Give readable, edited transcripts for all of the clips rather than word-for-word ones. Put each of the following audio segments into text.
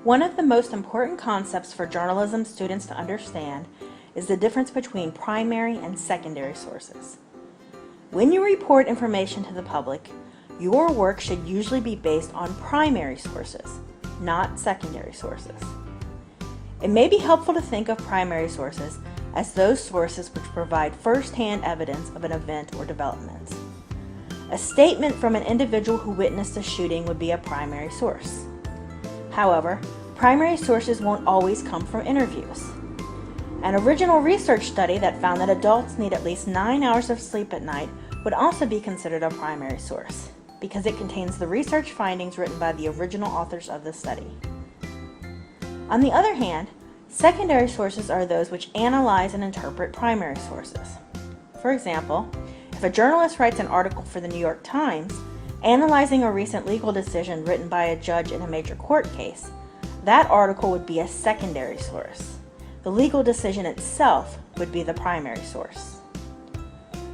One of the most important concepts for journalism students to understand is the difference between primary and secondary sources. When you report information to the public, your work should usually be based on primary sources, not secondary sources. It may be helpful to think of primary sources as those sources which provide first-hand evidence of an event or development. A statement from an individual who witnessed a shooting would be a primary source. However, primary sources won't always come from interviews. An original research study that found that adults need at least 9 hours of sleep at night would also be considered a primary source, because it contains the research findings written by the original authors of the study. On the other hand, secondary sources are those which analyze and interpret primary sources. For example, if a journalist writes an article for the New York Times, analyzing a recent legal decision written by a judge in a major court case, that article would be a secondary source. The legal decision itself would be the primary source.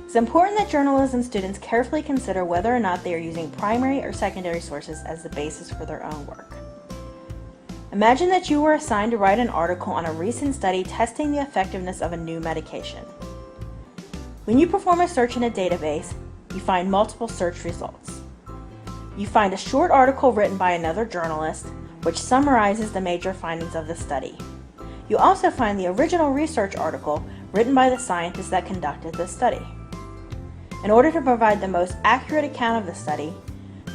It's important that journalism students carefully consider whether or not they are using primary or secondary sources as the basis for their own work. Imagine that you were assigned to write an article on a recent study testing the effectiveness of a new medication. When you perform a search in a database, you find multiple search results. You find a short article written by another journalist which summarizes the major findings of the study. You also find the original research article written by the scientists that conducted the study. In order to provide the most accurate account of the study,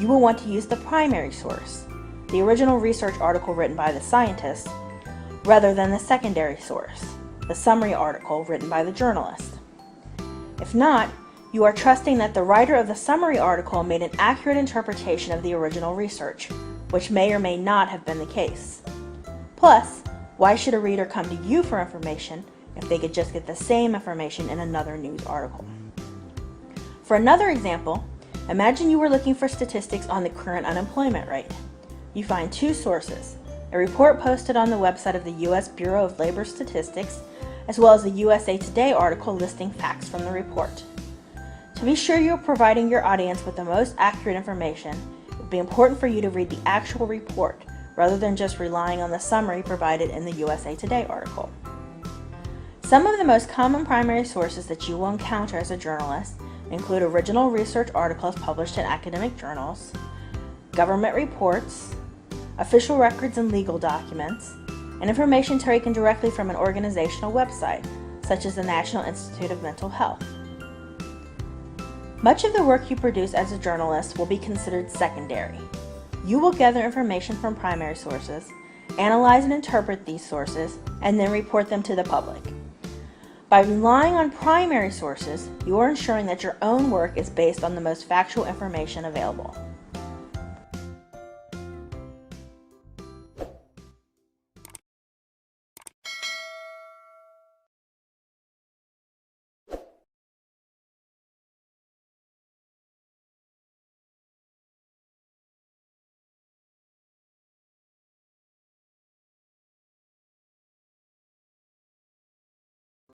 you will want to use the primary source, the original research article written by the scientists, rather than the secondary source, the summary article written by the journalist. If not, you are trusting that the writer of the summary article made an accurate interpretation of the original research, which may or may not have been the case. Plus, why should a reader come to you for information if they could just get the same information in another news article? For another example, imagine you were looking for statistics on the current unemployment rate. You find two sources, a report posted on the website of the U.S. Bureau of Labor Statistics, as well as a USA Today article listing facts from the report. To be sure you are providing your audience with the most accurate information, it would be important for you to read the actual report rather than just relying on the summary provided in the USA Today article. Some of the most common primary sources that you will encounter as a journalist include original research articles published in academic journals, government reports, official records and legal documents, and information taken directly from an organizational website, such as the National Institute of Mental Health. Much of the work you produce as a journalist will be considered secondary. You will gather information from primary sources, analyze and interpret these sources, and then report them to the public. By relying on primary sources, you are ensuring that your own work is based on the most factual information available.